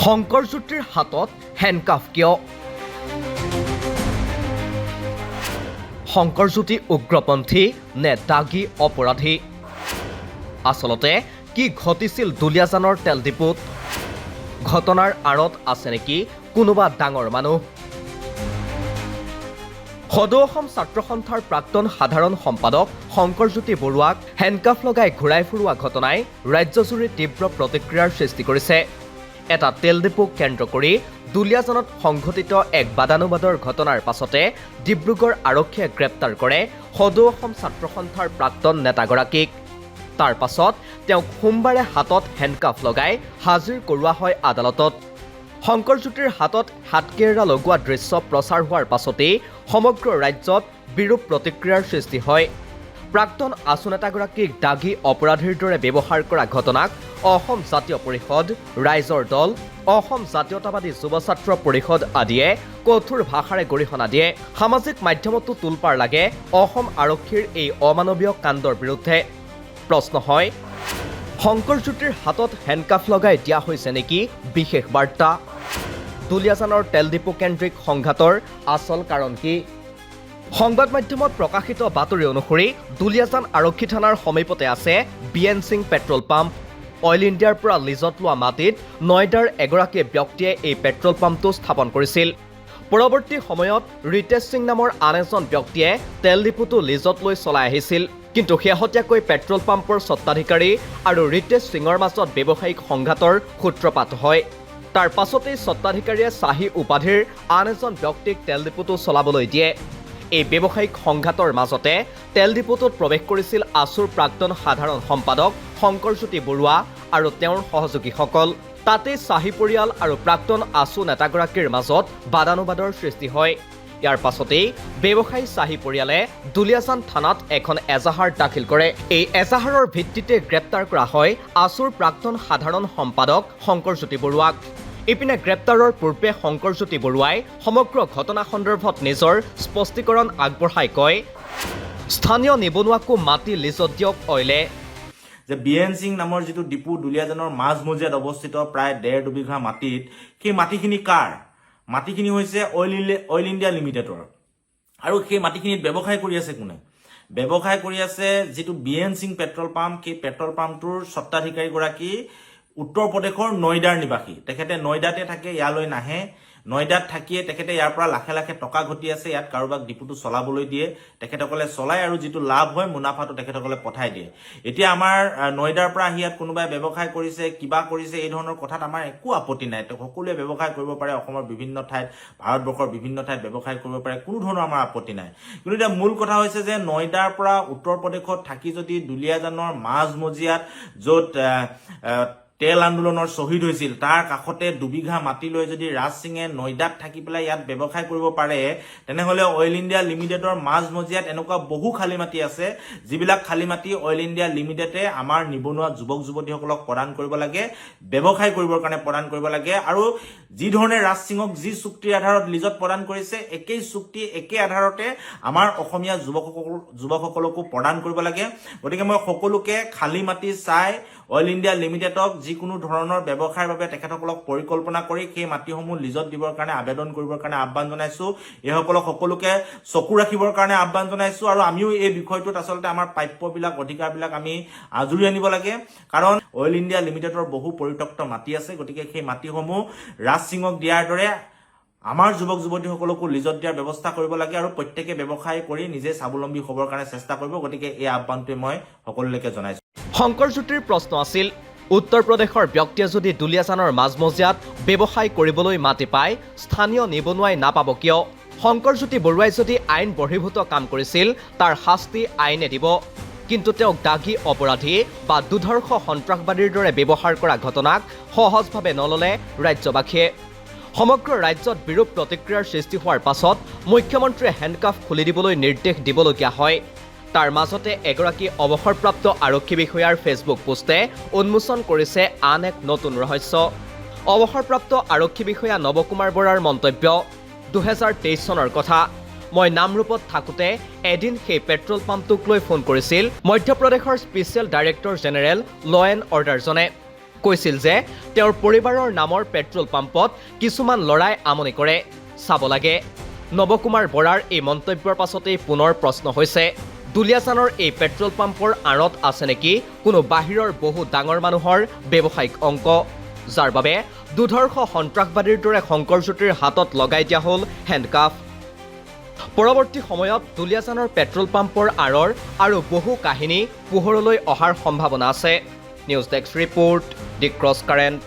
শংকৰজ্যোতিৰ হাতত হেণ্ডকাফ কিয়? শংকৰজ্যোতি উগ্ৰপন্থী নে দাগী অপৰাধী? আচলতে কি ঘটিছিল দুলীয়াজানৰ তেল ডিপুত? ঘটনাৰ আঁৰত আছে নেকি কোনোবা ডাঙৰ মানুহ? সদৌ অসম ছাত্ৰ সন্থাৰ প্ৰাক্তন সাধাৰণ সম্পাদক শংকৰজ্যোতি বৰুৱাক হেণ্ডকাফ লগাই ঘূৰাই ফুৰোৱা ঘটনাই ৰাজ্যজুৰি তীব্ৰ প্ৰতিক্ৰিয়াৰ সৃষ্টি কৰিছে। এটা তেল ডিপুক কেন্দ্ৰ কৰি দুলীয়াজানত সংঘটিত এক বাদানুবাদৰ ঘটনাৰ পাছতে ডিব্ৰুগড় আৰক্ষীয়ে গ্ৰেপ্তাৰ কৰে সদৌ অসম ছাত্ৰ সন্থাৰ প্ৰাক্তন নেতাগৰাকীক। তাৰ পাছত তেওঁক সোমবাৰে হাতত হেণ্ডকাফ লগাই হাজিৰ কৰোৱা হয় আদালতত। শংকৰজ্যোতিৰ হাতত হাতকেৰেলা লগোৱা দৃশ্য প্ৰচাৰ হোৱাৰ পাছতেই সমগ্ৰ ৰাজ্যত বিৰূপ প্ৰতিক্ৰিয়াৰ সৃষ্টি হয়। প্ৰাক্তন আছু নেতাগৰাকীক দাগী অপৰাধীৰ দৰে ব্যৱহাৰ কৰা ঘটনাক অসম জাতীয় পৰিষদ, ৰাইজৰ দল, অসম জাতীয়তাবাদী যুৱ ছাত্ৰ পৰিষদ আদিয়ে কঠোৰ ভাষাৰে গৰিহণা দিয়ে। সামাজিক মাধ্যমতো তোলপাৰ লাগে অসম আৰক্ষীৰ এই অমানৱীয় কাণ্ডৰ বিৰুদ্ধে। প্ৰশ্ন হয়, শংকৰজ্যোতিৰ হাতত হেণ্ডকাফ লগাই দিয়া হৈছে নেকি বিশেষ বাৰ্তা? দুলীয়াজানৰ তেল ডিপু কেন্দ্ৰিক সংঘাতৰ আচল কাৰণ কি? সংবাদ মাধ্যমত প্ৰকাশিত বাতৰি অনুসৰি দুলীয়াজান আৰক্ষী থানাৰ সমীপতে আছে BN Singh petrol pump. Oil ইণ্ডিয়াৰ পৰা লিজত লোৱা মাটিত নয়ডাৰ এগৰাকী ব্যক্তিয়ে এই পেট্ৰল পাম্পটো স্থাপন কৰিছিল। পৰৱৰ্তী সময়ত ৰিতেশ সিং নামৰ আন এজন ব্যক্তিয়ে তেল ডিপুটো লিজত লৈ চলাই আহিছিল। কিন্তু শেহতীয়াকৈ পেট্ৰল পাম্পৰ স্বত্বাধিকাৰী আৰু ৰিতেশ সিঙৰ মাজত ব্যৱসায়িক সংঘাতৰ সূত্ৰপাত হয়। তাৰ পাছতেই স্বত্বাধিকাৰীয়ে শ্বাহী উপাধিৰ আন এজন ব্যক্তিক তেল ডিপুটো চলাবলৈ দিয়ে। এই ব্যৱসায়িক সংঘাতৰ মাজতে তেল ডিপুটোত প্ৰৱেশ কৰিছিল আছুৰ প্ৰাক্তন সাধাৰণ সম্পাদক শংকৰজ্যোতি বৰুৱা আৰু তেওঁৰ সহযোগীসকল। তাতেই শ্বাহী পৰিয়াল আৰু প্ৰাক্তন আছু নেতাগৰাকীৰ মাজত বাদানুবাদৰ সৃষ্টি হয়। ইয়াৰ পাছতেই ব্যৱসায়ী শ্বাহী পৰিয়ালে দুলীয়াজান থানাত এখন এজাহাৰ দাখিল কৰে। এই এজাহাৰৰ ভিত্তিতে গ্ৰেপ্তাৰ কৰা হয় আছুৰ প্ৰাক্তন সাধাৰণ সম্পাদক শংকৰজ্যোতি বৰুৱাক। ইপিনে গ্ৰেপ্তাৰৰ পূৰ্বে শংকৰজ্যোতি বৰুৱাই সমগ্ৰ ঘটনা সন্দৰ্ভত নিজৰ স্পষ্টীকৰণ আগবঢ়াই কয়, স্থানীয় নিবনুৱাকো মাটি লিজত দিয়ক অইলে। যে BN সিং নামৰ যিটো ডিপু দুলীয়াজানৰ মাজমজিয়াত অৱস্থিত প্ৰায় 1.5-2 বিঘা মাটিত, সেই মাটিখিনি কাৰ? মাটিখিনি হৈছে অইল ইণ্ডিয়া লিমিটেডৰ। আৰু সেই মাটিখিনিত ব্যৱসায় কৰি আছে কোনে? ব্যৱসায় কৰি আছে যিটো BN সিং পেট্ৰল পাম্প। সেই পেট্ৰল পাম্পটোৰ স্বত্বাধিকাৰীগৰাকী উত্তৰ প্ৰদেশৰ নয়ডাৰ নিবাসী। তেখেতে নয়ডাতে থাকে, ইয়ালৈ নাহে। নয়ডাত থাকিয়ে তেখেতে ইয়াৰ পৰা লাখে লাখে টকা ঘটি আছে। ইয়াত কাৰোবাক ডিপুটো চলাবলৈ দিয়ে, তেখেতসকলে চলায় আৰু যিটো লাভ হয় মুনাফাটো তেখেতসকলে পঠাই দিয়ে। এতিয়া আমাৰ নয়ডাৰ পৰা আহি ইয়াত কোনোবাই ব্যৱসায় কৰিছে, কিবা কৰিছে, এই ধৰণৰ কথাত আমাৰ একো আপত্তি নাই। সকলোৱে ব্যৱসায় কৰিব পাৰে, অসমৰ বিভিন্ন ঠাইত, ভাৰতবৰ্ষৰ বিভিন্ন ঠাইত ব্যৱসায় কৰিব পাৰে, কোনো ধৰণৰ আমাৰ আপত্তি নাই। কিন্তু এতিয়া মূল কথা হৈছে যে নয়ডাৰ পৰা উত্তৰ প্ৰদেশত থাকি যদি দুলীয়াজানৰ মাজমজিয়াত য'ত তেল আন্দোলনৰ শ্বহীদ হৈছিল তাৰ কাষতে 2 বিঘা মাটি লৈ যদি ৰাজ সিঙে নয়ডাত থাকি পেলাই ইয়াত ব্যৱসায় কৰিব পাৰে, তেনেহলে অইল ইণ্ডিয়া লিমিটেডৰ মাজমজিয়াত এনেকুৱা বহু খালী মাটি আছে, যিবিলাক খালী মাটি অইল ইণ্ডিয়া লিমিটেডে আমাৰ নিবনুৱা যুৱক যুৱতীসকলক প্ৰদান কৰিব লাগে, ব্যৱসায় কৰিবৰ কাৰণে প্ৰদান কৰিব লাগে। আৰু যি ধৰণে ৰাজ সিঙক যি চুক্তিৰ আধাৰত লিজত প্ৰদান কৰিছে, একেই চুক্তি একে আধাৰতে আমাৰ অসমীয়া যুৱকসকলকো প্ৰদান কৰিব লাগে। গতিকে মই সকলোকে খালী মাটি চাই অইল ইণ্ডিয়া লিমিটেডক যিকোনো ধৰণৰ ব্যৱসায়ৰ বাবে তেখেতসকলক পৰিকল্পনা কৰি সেই মাটিসমূহ লিজত দিবৰ কাৰণে আবেদন কৰিবৰ কাৰণে আহ্বান জনাইছো। এইসকলক সকলোকে চকু ৰাখিবৰ কাৰণে আহ্বান জনাইছো। আৰু আমিও এই বিষয়টোত আচলতে আমাৰ প্ৰাপ্যবিলাক, অধিকাৰবিলাক আমি আজৰি আনিব লাগে। কাৰণ অইল ইণ্ডিয়া লিমিটেডৰ বহু পৰিত্যক্ত মাটি আছে। গতিকে সেই মাটিসমূহ ৰাজ সিঙক দিয়াৰ দৰে আমাৰ যুৱক যুৱতীসকলকো লিজত দিয়াৰ ব্যৱস্থা কৰিব লাগে আৰু প্ৰত্যেকে ব্যৱসায় কৰি নিজে স্বাৱলম্বী হ'বৰ কাৰণে চেষ্টা কৰিব। গতিকে এই আহ্বানটোৱে মই সকলোলৈকে জনাইছো। শংকৰজ্যোতিৰ প্ৰশ্ন আছিল, উত্তৰ প্ৰদেশৰ ব্যক্তিয়ে যদি দুলীয়াজানৰ মাজমজিয়াত ব্যৱসায় কৰিবলৈ মাটি পায়, স্থানীয় নিবনুৱাই নাপাব কিয়? শংকৰজ্যোতি বৰুৱাই যদি আইন বহিৰ্ভূত কাম কৰিছিল, তাৰ শাস্তি আইনে দিব। কিন্তু তেওঁক দাগী অপৰাধী বা দুৰ্ধৰ্ষ সন্ত্ৰাসবাদীৰ দৰে ব্যৱহাৰ কৰা ঘটনাক সহজভাৱে নললে ৰাজ্যবাসীয়ে। সমগ্ৰ ৰাজ্যত বিৰূপ প্ৰতিক্ৰিয়াৰ সৃষ্টি হোৱাৰ পাছত মুখ্যমন্ত্ৰীয়ে হেণ্ডকাফ খুলি দিবলৈ নিৰ্দেশ দিবলগীয়া হয়। তাৰ মাজতে এগৰাকী অৱসৰপ্ৰাপ্ত আৰক্ষী বিষয়াৰ ফেচবুক পোষ্টে উন্মোচন কৰিছে আন এক নতুন ৰহস্য। অৱসৰপ্ৰাপ্ত আৰক্ষী বিষয়া নৱকুমাৰ বৰাৰ মন্তব্য, 2023 চনৰ কথা। মই নামৰূপত থাকোঁতে এদিন সেই পেট্ৰল পাম্পটোক লৈ ফোন কৰিছিল মধ্যপ্ৰদেশৰ special director general law and অৰ্ডাৰজনে। কৈছিল যে তেওঁৰ পৰিবাৰৰ নামৰ পেট্ৰল পাম্পত কিছুমান ল'ৰাই আমনি কৰে, চাব লাগে। নৱকুমাৰ বৰাৰ এই মন্তব্যৰ পাছতেই পুনৰ প্ৰশ্ন হৈছে, দুলীয়াজানৰ এই পেট্ৰল পাম্পৰ আঁৰত আছে নেকি কোনো বাহিৰৰ বহু ডাঙৰ মানুহৰ ব্যৱসায়িক অংক, যাৰ বাবে দুধৰ্ষ সন্ত্ৰাসবাদীৰ দৰে শংকৰজ্যোতিৰ হাতত লগাই দিয়া হ'ল হেণ্ডকাফ। পৰৱৰ্তী সময়ত দুলীয়াজানৰ পেট্ৰল পাম্পৰ আঁৰৰ আৰু বহু কাহিনী পোহৰলৈ অহাৰ সম্ভাৱনা আছে। নিউজ ডেস্ক ৰিপৰ্ট, দি ক্ৰছ কাৰেণ্ট।